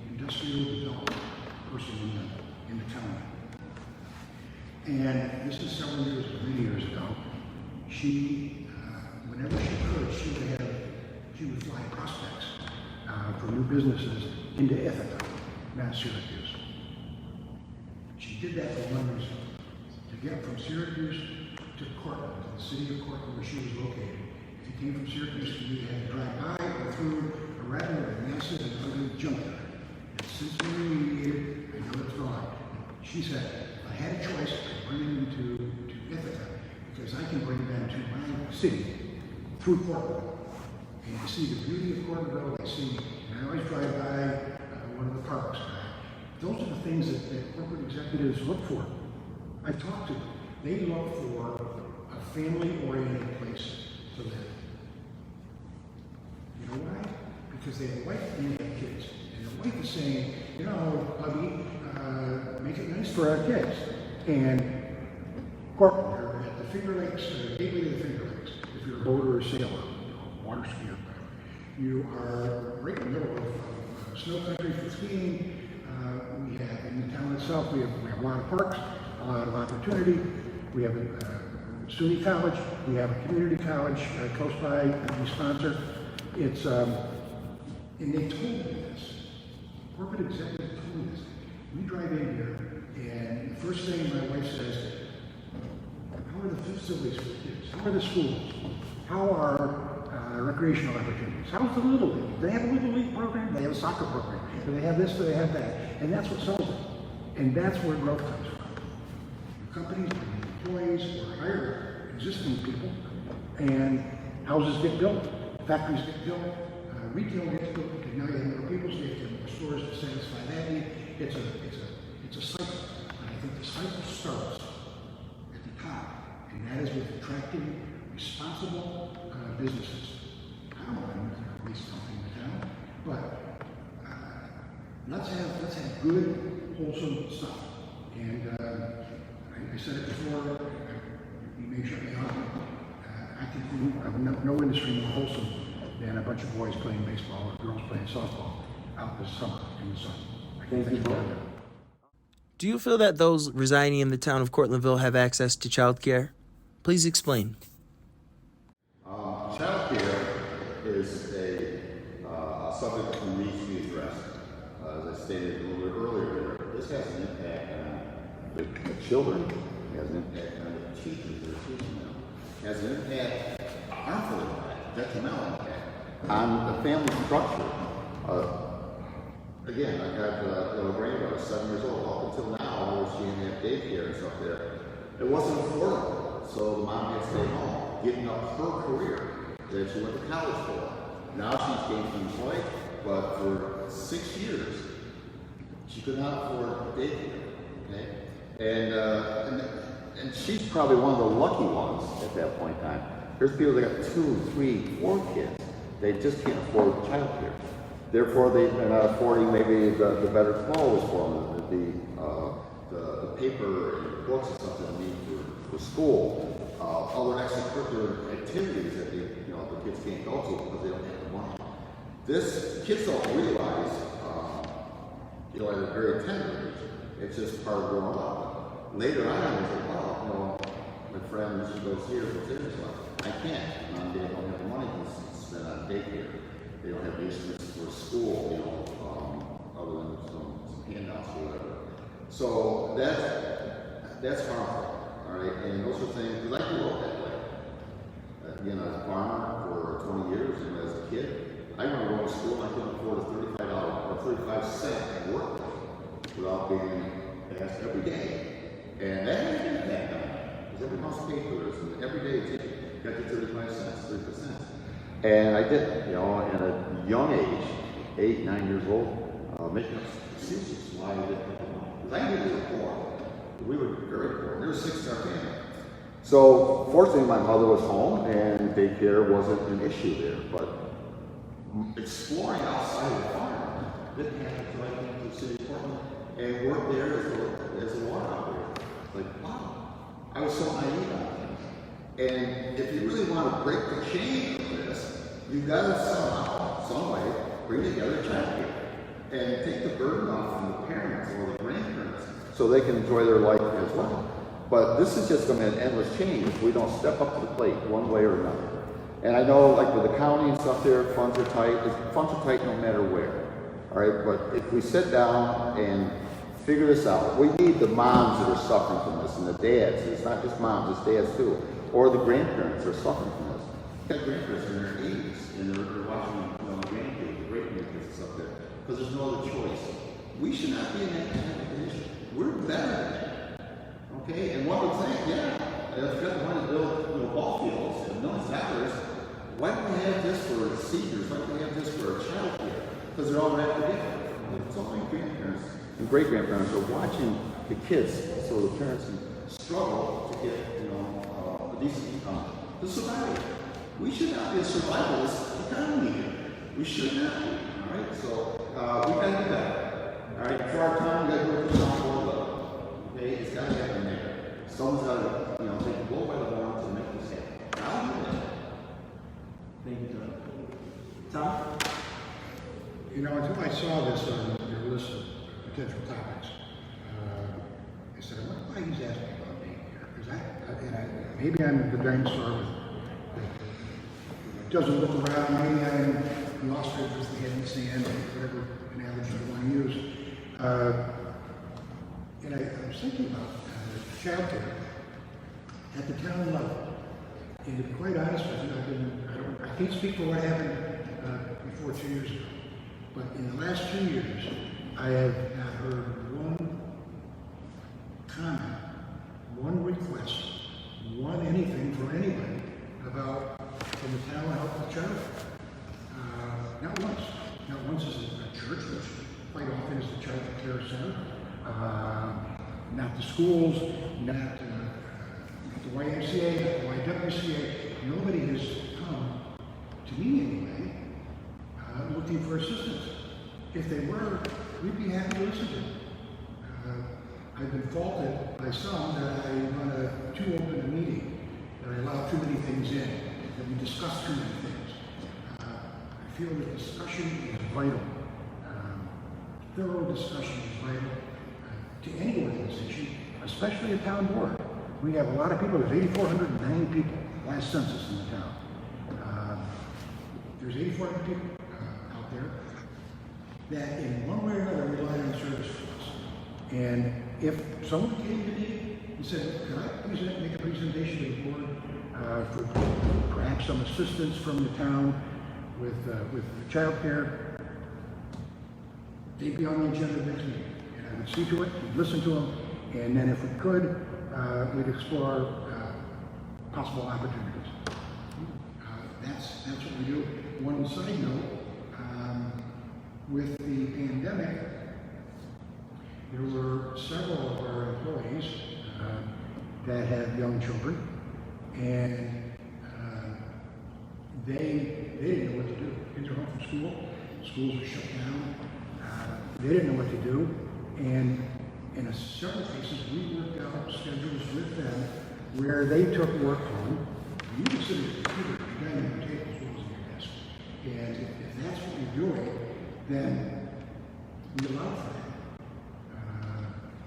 industrial development person in the town. And this is several years, many years ago. She, whenever she could, she would fly prospects for new businesses into Ithaca, not Syracuse. She did that for one reason: to get from Syracuse to Cortland, to the city of Cortland, where she was located. If you came from Syracuse, you had to drive by or through a rather massive and ugly junkyard. And since we remediated, I know it's gone. She said, if I had a choice, I'd bring them to Ithaca, because I can bring them to my city through Cortland. And I see the beauty of Cortlandville. I always drive by one of the parks. Those are the things that corporate executives look for. I've talked to them. They look for a family-oriented place to live. You know why? Because they have a wife and they have kids. And the wife is saying, hubby, make it nice for our kids. And Cortland, or at the Finger Lakes, gateway to the Finger Lakes, if you're a boater or sailor, water skier, you are right in the middle of snow country for skiing. We have in the town itself, we have a lot of parks, a lot of opportunity. We have a SUNY college, we have a community college close by, we sponsor. It's, and they told me this, corporate executive told me this. We drive in here, and the first thing my wife says, how are the facilities for kids? How are the schools? How are recreational opportunities? How's the Little League? Do they have a Little League program? They have a soccer program. Do they have this? Do they have that? And that's what sells it. And that's where growth comes from. Companies bring employees or hire existing people, and houses get built, factories get built, retail gets built, because now you have more people, so you have more stores to satisfy that need. It's a cycle. And I think the cycle starts at the top, and that is with attracting responsible businesses. I don't want to waste something in the town, but let's have good, wholesome stuff. And I said it before. You may shut me off. I think no industry more wholesome than a bunch of boys playing baseball or girls playing softball out this summer in the sun. Thank you.
Do you feel that those residing in the town of Cortlandville have access to childcare? Please explain.
Childcare is a subject that needs to be addressed. As I stated a little bit earlier, this has an impact on the children, it has an impact on the teachers that are teaching them, it has an impact, harmful impact, detrimental impact, on the family structure. Again, I got a granddaughter, 7 years old. Up until now, where she didn't have daycare and stuff there, it wasn't affordable. So the mom had to stay home, giving up her career that she went to college for. Now she's gained employed, but for 6 years, she could not afford daycare. Okay, and she's probably one of the lucky ones at that point in time. There's people that got 2, 3, 4 kids. They just can't afford childcare. Therefore, they're not affording maybe the better clothes for them, the paper and books and stuff that they need for school, other extracurricular activities that the kids can't go to because they don't have the money. This kids don't realize, at a very tender age, it's just part of growing up. Later on, it's like, wow, my friend, she goes here, goes there, so I can't. They don't have the money to spend on daycare. They don't have the instruments for school, other than some handouts or whatever. So that's harmful, all right? And those are things, because I grew up that way. Again, I was a farmer for 20 years, and as a kid, I remember going to school and I couldn't afford a $35 work day without being asked every day. And that had an impact on me, because every house paid for this, and every day you got your 35 cents, 3%. And I did, at a young age, 8, 9 years old, making up excuses why I didn't have money. Because I knew we were poor. We were very poor. There were 6 in our family. So, fortunately, my mother was home, and daycare wasn't an issue there. But exploring outside of the farm didn't happen until I came to the city of Portland and worked there as a water operator. Like, wow, I was so naive on things. And if you really want to break the chain of this, you've got to somehow, some way, bring together childcare and take the burden off from the parents or the grandparents so they can enjoy their life as well. But this is just going to be an endless change if we don't step up to the plate one way or another. And I know, like with the county and stuff there, funds are tight. Funds are tight no matter where. All right, but if we sit down and figure this out, we need the moms that are suffering from this and the dads. It's not just moms, it's dads too. Or the grandparents are suffering from this. We've got grandparents in their 80s and they're watching grandkids, the great grandkids and stuff there, because there's no other choice. We should not be in that kind of condition. We're better than that. Okay? And one would think, yeah, if you've got the money to build ball fields and millions of dollars, why don't we have this for seniors? Why don't we have this for child care? Because they're all right together. So many grandparents and great grandparents are watching the kids, so the parents can struggle to get, a decent income to survive. We should not be a survivalist economy here. We should not be. All right, so we got to do that. All right, for our time, we got to do it on board level. Okay, it's got to happen there. Someone's got to, take the blow by the horn to make this happen. I'll do that.
Thank you, Tom.
Until I saw this on your list of potential topics. I said, I wonder why he's asking about being here, because maybe I'm the dinosaur that doesn't look around, maybe I'm the ostrich with the head in the sand, or whatever analogy you want to use. And I was thinking about child care at the town level. And to be quite honest with you, I can't speak for what happened before 2 years ago, but in the last 2 years, I have not heard one comment, one request, one anything from anybody about from the town health of child. Not once. Not once is it a church, which quite often is the child care center. Not the schools, not the YMCA, not the YWCA. Nobody has come, to me anyway, looking for assistance. If they were, we'd be happy to listen to them. I've been faulted by some that I run too open a meeting, that I allow too many things in, that we discuss too many things. I feel that discussion is vital. Thorough discussion is vital to any organization, especially a town board. We have a lot of people. There's 8,409 people, last census in the town. There's 8,400 people out there that in one way or another rely on service from us. And if someone came to me and said, could I make a presentation to the board for perhaps some assistance from the town with child care, they'd be on the agenda next meeting. And I would see to it, we'd listen to them, and then if we could, we'd explore possible opportunities. That's what we do. One side note, with the pandemic, there were several of our employees that have young children, and they didn't know what to do. Kids are home from school, schools are shut down. They didn't know what to do, and in several cases, we worked out schedules with them where they took work home. You can sit at your computer, your dining room table as well as on your desk. And if that's what you're doing, then we allow for that.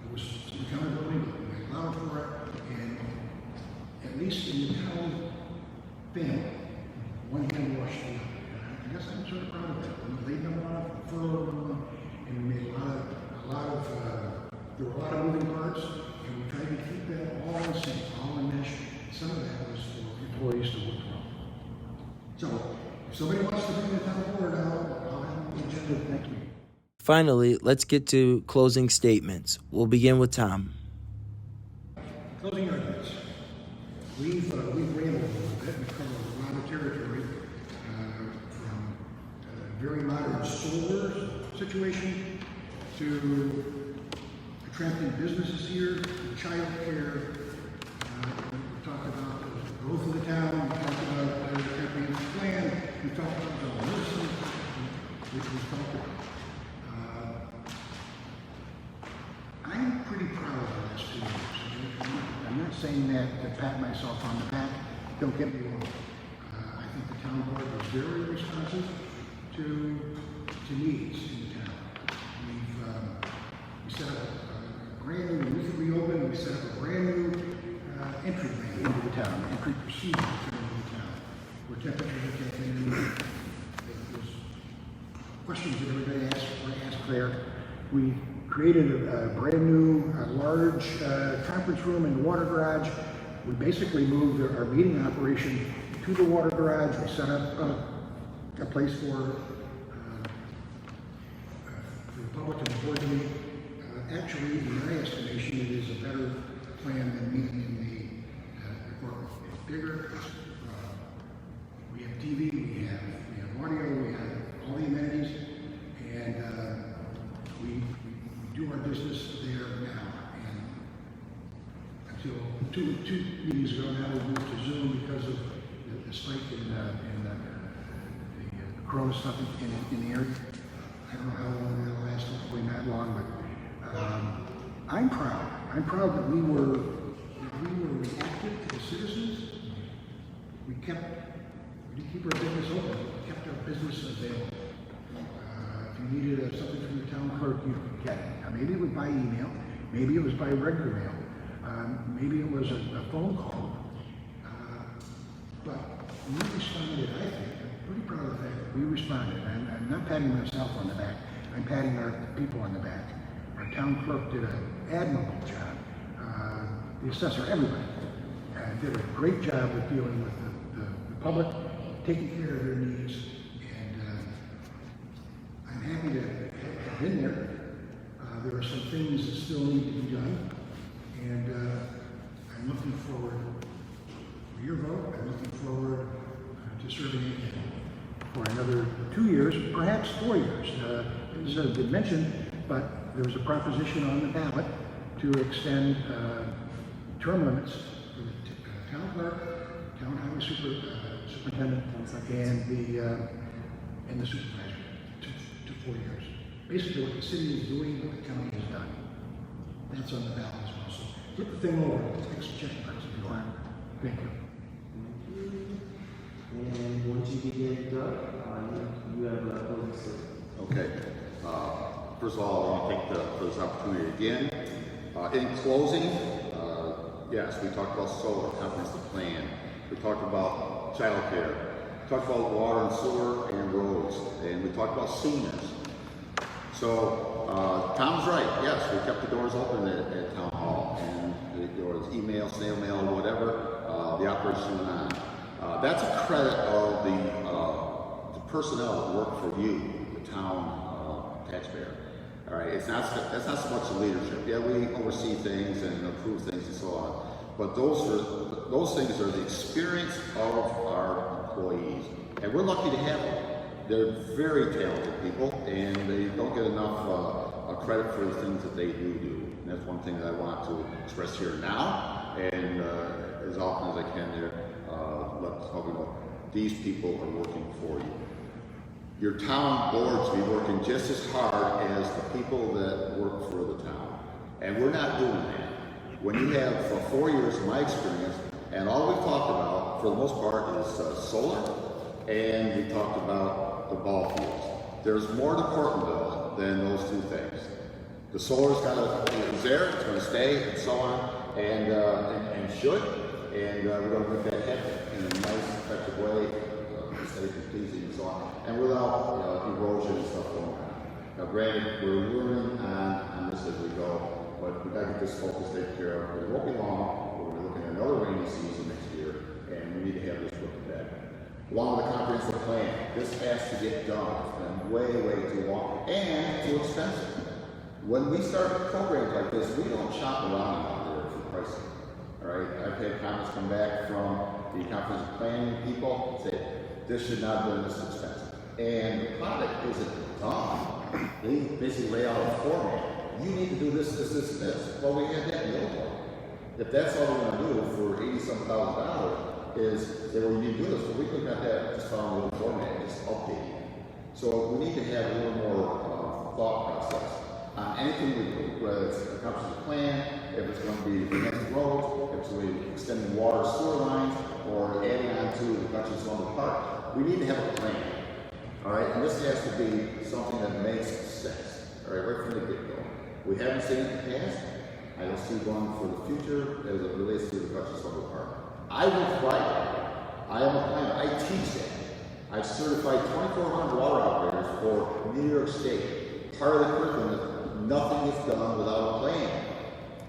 There was some accountability, we allowed for it, and at least in the town family, one hand washed the other. I guess I'm sort of proud of that. We laid them on, furloughed them, and we made there were a lot of moving parts, and we tried to keep that all in sync, all in mesh. Some of that was for employees to work from. So, if somebody wants to bring the town forward, I'll have an agenda next week.
Finally, let's get to closing statements. We'll begin with Tom.
Closing arguments. We've rambled a little bit and covered a lot of territory, from a very modern solar situation to attracting businesses here, child care. We talked about the growth of the town. We talked about the comprehensive plan. We talked about nursing, which we talked about. I'm pretty proud of the last 2 years. I'm not saying that to pat myself on the back. Don't get me wrong. I think the town board was very responsive to needs in the town. We set up a brand new, when we could reopen, we set up a brand new entryway into the town, entry procedure into the town, where temperatures are taken. There's questions that everybody asked there. We created a brand new, large conference room in the water garage. We basically moved our meeting operation to the water garage. We set up a place for the public and the board to meet. Actually, in my estimation, it is a better plan than meeting in the courtroom. It's bigger. We have TV, we have audio, we have all the amenities, and we do our business there now. And until two meetings ago, now we moved to Zoom because of the spike in the corona stuff in the area. I don't know how long that'll last, hopefully not long, but I'm proud. I'm proud that we were reactive to the citizens. We didn't keep our business open. We kept our business available. If you needed something from the town clerk, you could get it. Now, maybe it was by email, maybe it was by regular mail, maybe it was a phone call. But we responded, I think, I'm pretty proud of the fact that we responded. I'm not patting myself on the back, I'm patting our people on the back. Our town clerk did an admirable job. The assessor, everybody, did a great job of dealing with the public, taking care of their needs, and I'm happy to have been there. There are some things that still need to be done, and I'm looking forward for your vote. I'm looking forward to serving again for another 2 years, perhaps 4 years. This has been mentioned, but there was a proposition on the ballot to extend term limits for the town clerk, town highway superintendent, and the supervisor to 4 years. Basically, what the city is doing, what the county has done. That's on the ballot as well. So flip the thing over. Let's take some check marks if you want. Thank you.
And once you begin, Doug, you have a closing statement.
Okay. First of all, I want to thank for this opportunity again. In closing, yes, we talked about solar, comprehensive plan. We talked about child care. We talked about water and sewer and roads. And we talked about seniors. So, Tom's right. Yes, we kept the doors open at Town Hall. And there was email, snail mail, or whatever. The operation went on. That's a credit of the personnel that work for you, the town taxpayer. All right, that's not so much the leadership. Yeah, we oversee things and approve things and so on. But those things are the experience of our employees, and we're lucky to have them. They're very talented people, and they don't get enough credit for the things that they do. And that's one thing that I want to express here now, and as often as I can there, let people know these people are working for you. Your town boards will be working just as hard as the people that work for the town. And we're not doing that. When you have, for 4 years, in my experience, and all we've talked about, for the most part, is solar, and we talked about the ball fields. There's more to Cortlandville than those two things. The solar's got to, it's there, it's going to stay, and so on, and should, and we're going to make that happen in a nice, effective way, safe and pleasing and so on, and without erosion and stuff going on. Now granted, we're learning on this as we go, but we've got to get this focus taken care of. It won't be long, we're looking at another rainy season next year, and we need to have this put to bed. Along with the comprehensive plan, this has to get done. It's been way too long, and too expensive. When we start programs like this, we don't shop around out there for pricing. All right, I've had comments come back from the comprehensive planning people say, this should not have been this expensive. And the product isn't done. They basically lay out a format. You need to do this. Well, we had that in the old one. If that's all we're going to do for $80,000 is say, well, you need to do this, but we could have that just found a little format and just update it. So we need to have a little more thought process on anything we do, whether it's a comprehensive plan, if it's going to be connecting roads, if it's going to be extending water sewer lines, or adding on to the Gutchess Lumber Park. We need to have a plan. All right, and this has to be something that makes sense. All right, right from the get-go. We haven't seen it in the past. I don't see one for the future as it relates to the Gutchess Lumber Park. I will fly that. I am a planner. I teach that. I've certified 2,400 water operators for New York State. Part of the curriculum is nothing is done without a plan.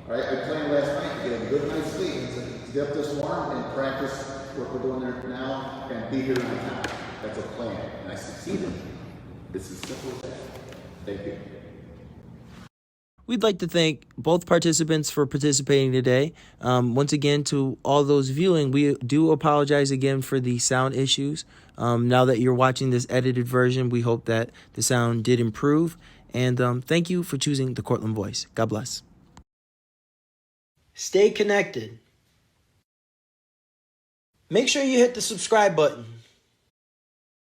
All right, I planned last night to get a good night's sleep and get up this morning and practice what we're doing there now and be here on time. That's a plan, and I succeeded. It's as simple as that. Thank you.
We'd like to thank both participants for participating today. Once again, to all those viewing, we do apologize again for the sound issues. Now that you're watching this edited version, we hope that the sound did improve. And thank you for choosing the Cortland Voice. God bless.
Stay connected. Make sure you hit the subscribe button.